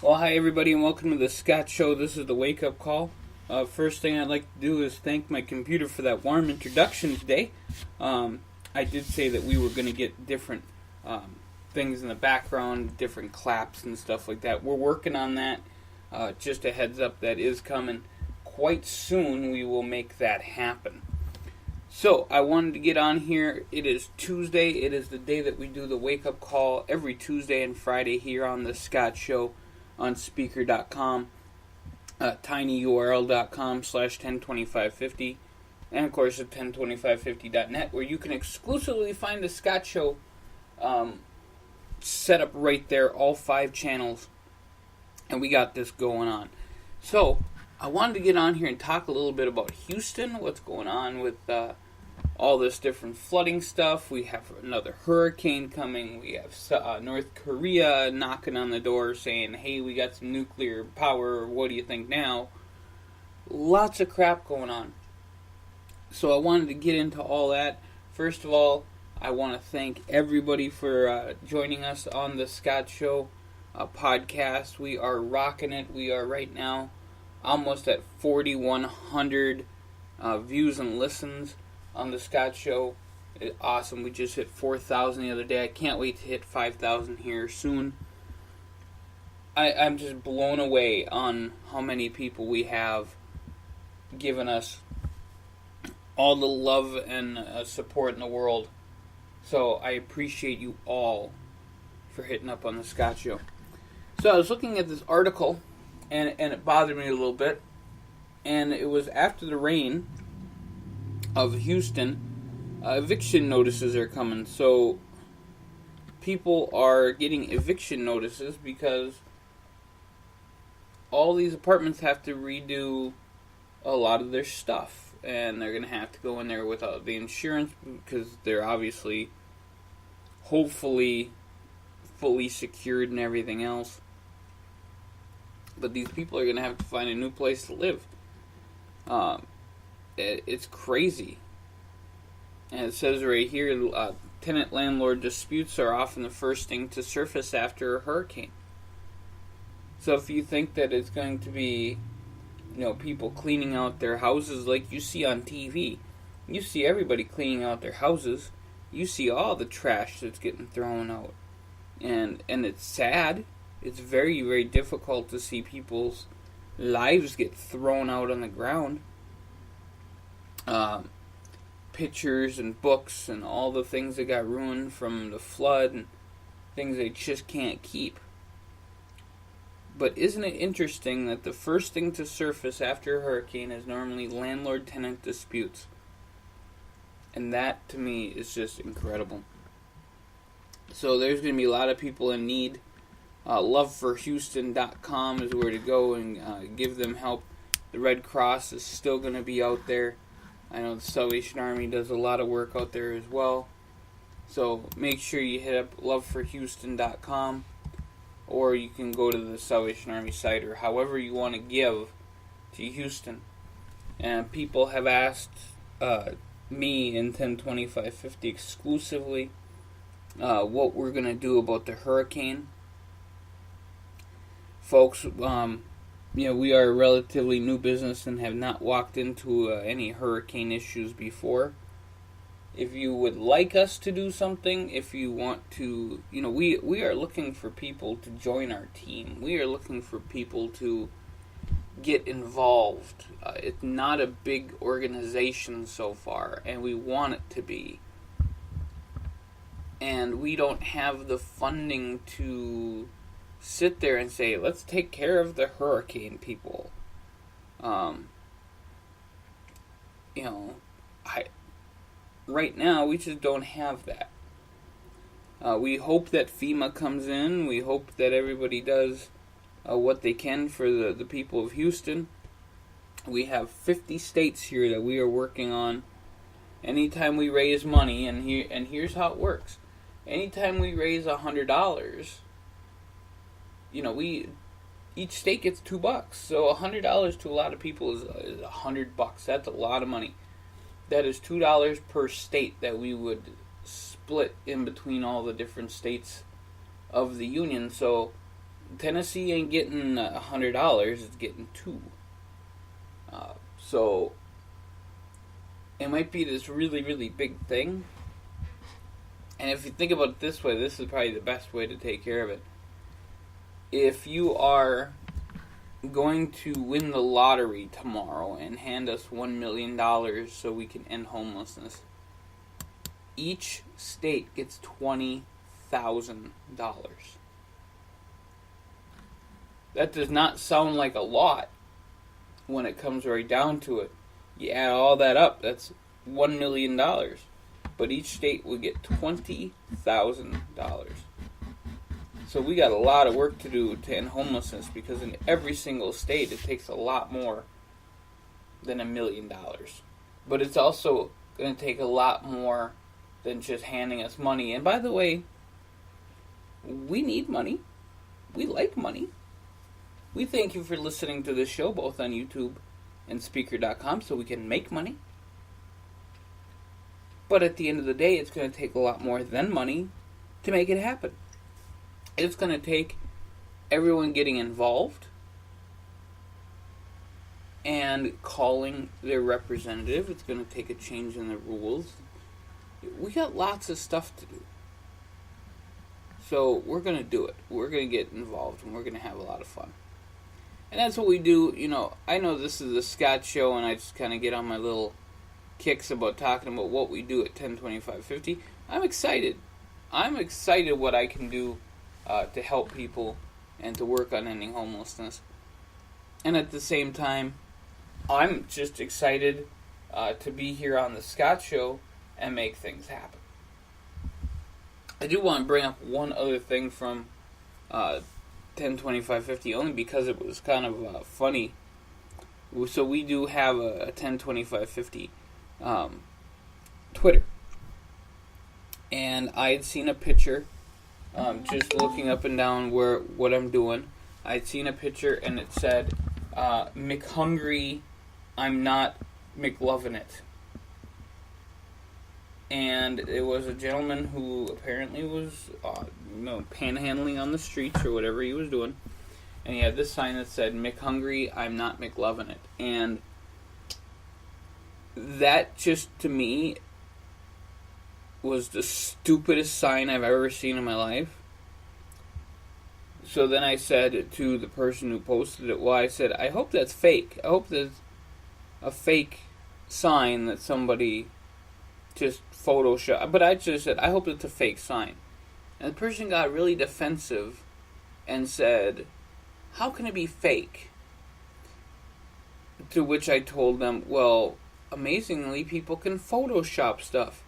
Well, hi everybody, and welcome to the Thescottshow. This is the wake-up call. First thing I'd like to do is thank my computer for that warm introduction today. I did say that we were going to get different things in the background, different claps and stuff like that. We're working on that. Just a heads up, that is coming quite soon. We will make that happen. So, I wanted to get on here. It is Tuesday. It is the day that we do the wake-up call every Tuesday and Friday here on the Thescottshow on Speaker.com, tinyurl.com/102550, and of course at 102550.net, where you can exclusively find the Scott Show set up right there, all 5 channels, and we got this going on. So, I wanted to get on here and talk a little bit about Houston, what's going on with all this different flooding stuff. We have another hurricane coming. We have North Korea knocking on the door saying, hey, we got some nuclear power. What do you think now? Lots of crap going on. So I wanted to get into all that. First of all, I want to thank everybody for joining us on the Scott Show podcast. We are rocking it. We are right now almost at 4,100 views and listens on the Scott Show. It's awesome. We just hit 4,000 the other day. I can't wait to hit 5,000 here soon. I'm just blown away on how many people we have given us all the love and support in the world. So I appreciate you all for hitting up on the Scott Show. So I was looking at this article, and it bothered me a little bit. And it was after the rain of Houston, eviction notices are coming. So people are getting eviction notices because all these apartments have to redo a lot of their stuff, and they're going to have to go in there without the insurance because they're obviously, hopefully, fully secured and everything else. But these people are going to have to find a new place to live. It's crazy. And it says right here, tenant-landlord disputes are often the first thing to surface after a hurricane. So if you think that it's going to be, people cleaning out their houses like you see on TV, you see everybody cleaning out their houses, you see all the trash that's getting thrown out. And it's sad. It's very, very difficult to see people's lives get thrown out on the ground. Pictures and books and all the things that got ruined from the flood and things they just can't keep. But isn't it interesting that the first thing to surface after a hurricane is normally landlord-tenant disputes? And that, to me, is just incredible. So there's going to be a lot of people in need. Loveforhouston.com is where to go and give them help. The Red Cross is still going to be out there. I know the Salvation Army does a lot of work out there as well. So make sure you hit up loveforhouston.com, or you can go to the Salvation Army site, or however you want to give to Houston. And people have asked me in 102550 exclusively what we're going to do about the hurricane. Folks, we are a relatively new business and have not walked into any hurricane issues before. If you would like us to do something, if you want to, we are looking for people to join our team. We are looking for people to get involved. It's not a big organization so far, and we want it to be. And we don't have the funding to sit there and say, let's take care of the hurricane people. Right now, we just don't have that. We hope that FEMA comes in. We hope that everybody does what they can for the people of Houston. We have 50 states here that we are working on. Anytime we raise money, and here's how it works. Anytime we raise $100, each state gets $2. So $100 to a lot of people is $100. That's a lot of money. That is $2 per state that we would split in between all the different states of the union. So Tennessee ain't getting $100, it's getting $2. So it might be this really, really big thing. And if you think about it this way, this is probably the best way to take care of it. If you are going to win the lottery tomorrow and hand us $1 million so we can end homelessness, each state gets $20,000. That does not sound like a lot when it comes right down to it. You add all that up, that's $1 million. But each state will get $20,000. So we got a lot of work to do to end homelessness, because in every single state it takes a lot more than $1 million. But it's also going to take a lot more than just handing us money. And by the way, we need money. We like money. We thank you for listening to this show, both on YouTube and Speaker.com, so we can make money. But at the end of the day, it's going to take a lot more than money to make it happen. It's going to take everyone getting involved and calling their representative. It's going to take a change in the rules. We got lots of stuff to do. So we're going to do it. We're going to get involved, and we're going to have a lot of fun. And that's what we do. You know, I know this is the Thescottshow, and I just kind of get on my little kicks about talking about what we do at 102550. I'm excited. I'm excited what I can do to help people and to work on ending homelessness. And at the same time, I'm just excited to be here on the Thescottshow and make things happen. I do want to bring up one other thing from 102550, only because it was kind of funny. So we do have a 102550 Twitter, and I had seen a picture, just looking up and down what I'm doing. I'd seen a picture and it said, "McHungry, I'm not McLovin' it." And it was a gentleman who apparently was, panhandling on the streets or whatever he was doing, and he had this sign that said, "McHungry, I'm not McLovin' it." And that just, to me, was the stupidest sign I've ever seen in my life. So then I said to the person who posted it, I said, I hope that's fake. I hope that's a fake sign that somebody just photoshopped. But I just said, I hope it's a fake sign. And the person got really defensive and said, how can it be fake? To which I told them, well, amazingly, people can Photoshop stuff.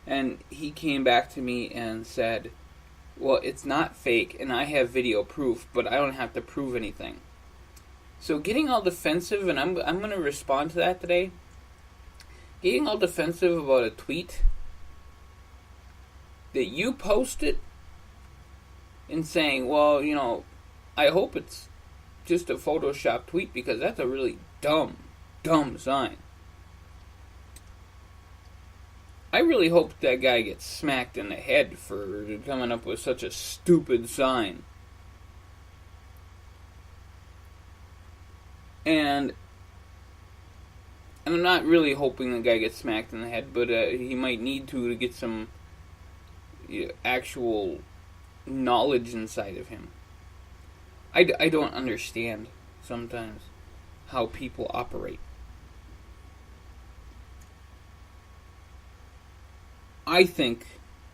And he came back to me and said, well, it's not fake, and I have video proof, but I don't have to prove anything. So getting all defensive, and I'm going to respond to that today, getting all defensive about a tweet that you posted and saying, well, I hope it's just a Photoshop tweet, because that's a really dumb sign. I really hope that guy gets smacked in the head for coming up with such a stupid sign. And I'm not really hoping the guy gets smacked in the head, but he might need to get some actual knowledge inside of him. I don't understand sometimes how people operate. I think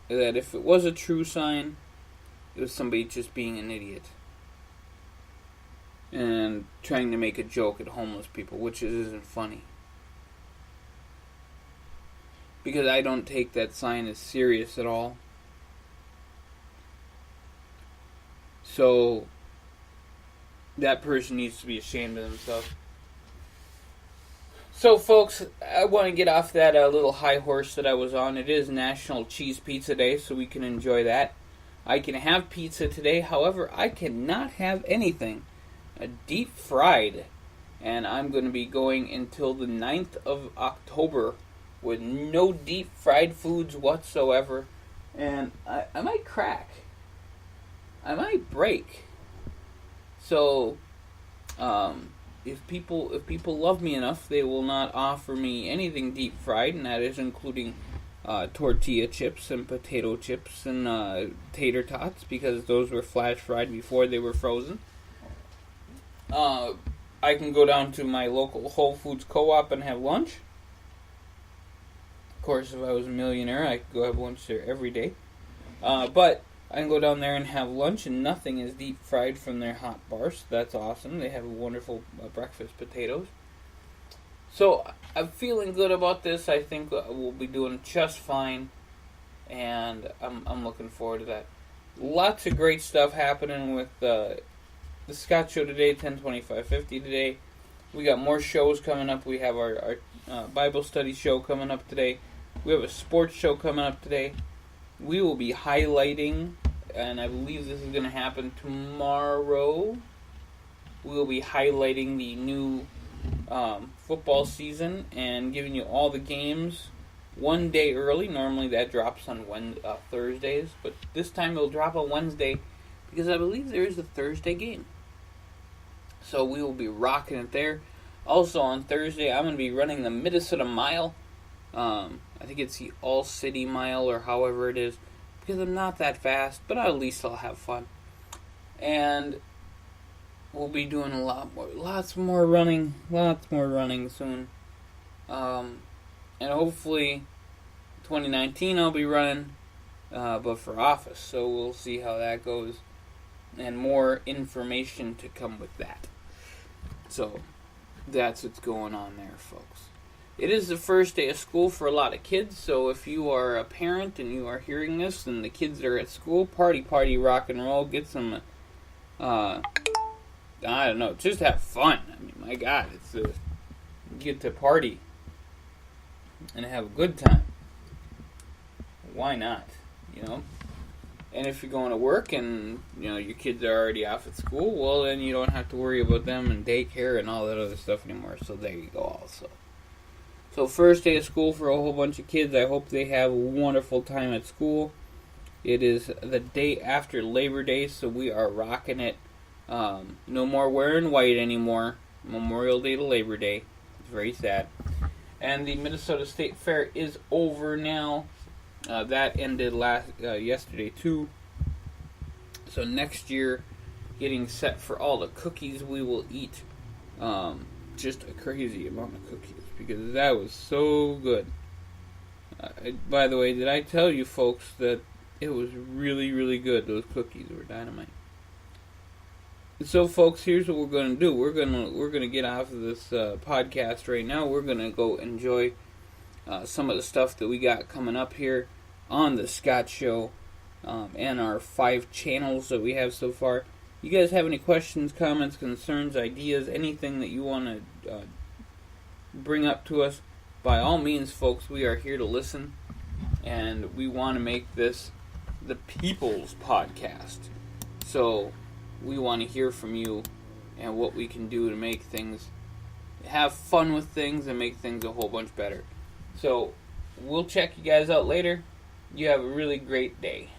that if it was a true sign, it was somebody just being an idiot and trying to make a joke at homeless people, which isn't funny. Because I don't take that sign as serious at all. So that person needs to be ashamed of themselves. So, folks, I want to get off that little high horse that I was on. It is National Cheese Pizza Day, so we can enjoy that. I can have pizza today. However, I cannot have anything deep fried. And I'm going to be going until the 9th of October with no deep fried foods whatsoever. And I might crack. I might break. So, if people love me enough, they will not offer me anything deep fried, and that is including tortilla chips and potato chips and tater tots, because those were flash fried before they were frozen. I can go down to my local Whole Foods Co-op and have lunch. Of course, if I was a millionaire, I could go have lunch there every day. But I can go down there and have lunch, and nothing is deep fried from their hot bar, so that's awesome. They have wonderful breakfast potatoes. So I'm feeling good about this. I think we'll be doing just fine, and I'm looking forward to that. Lots of great stuff happening with the Thescottshow today, 10/25/50 today. We got more shows coming up. We have our Bible study show coming up today. We have a sports show coming up today. We will be highlighting, and I believe this is going to happen tomorrow. We will be highlighting the new football season and giving you all the games one day early. Normally that drops on Thursdays, but this time it'll drop on Wednesday because I believe there is a Thursday game. So we will be rocking it there. Also on Thursday, I'm going to be running the Minnesota Mile. I think it's the All-City Mile or however it is, because I'm not that fast, but at least I'll have fun. And we'll be doing lots more running soon. And hopefully 2019 I'll be running, but for office, so we'll see how that goes. And more information to come with that. So that's what's going on there, folks. It is the first day of school for a lot of kids, so if you are a parent and you are hearing this and the kids are at school, party, rock and roll, get some, I don't know, just have fun. I mean, my God, it's get to party and have a good time. Why not, you know? And if you're going to work and, you know, your kids are already off at school, well, then you don't have to worry about them and daycare and all that other stuff anymore, so there you go also. So first day of school for a whole bunch of kids. I hope they have a wonderful time at school. It is the day after Labor Day, so we are rocking it. No more wearing white anymore. Memorial Day to Labor Day. It's very sad. And the Minnesota State Fair is over now. That ended yesterday too. So next year, getting set for all the cookies we will eat. Just a crazy amount of cookies, because that was so good. By the way, did I tell you folks that it was really, really good? Those cookies were dynamite. So, folks, here's what we're going to do. We're gonna get off of this podcast right now. We're gonna go enjoy some of the stuff that we got coming up here on the Thescottshow and our 5 channels that we have so far. You guys have any questions, comments, concerns, ideas, anything that you want to bring up to us, by all means, folks, we are here to listen, and we want to make this the people's podcast. So we want to hear from you and what we can do to make things, have fun with things, and make things a whole bunch better. So we'll check you guys out later. You have a really great day.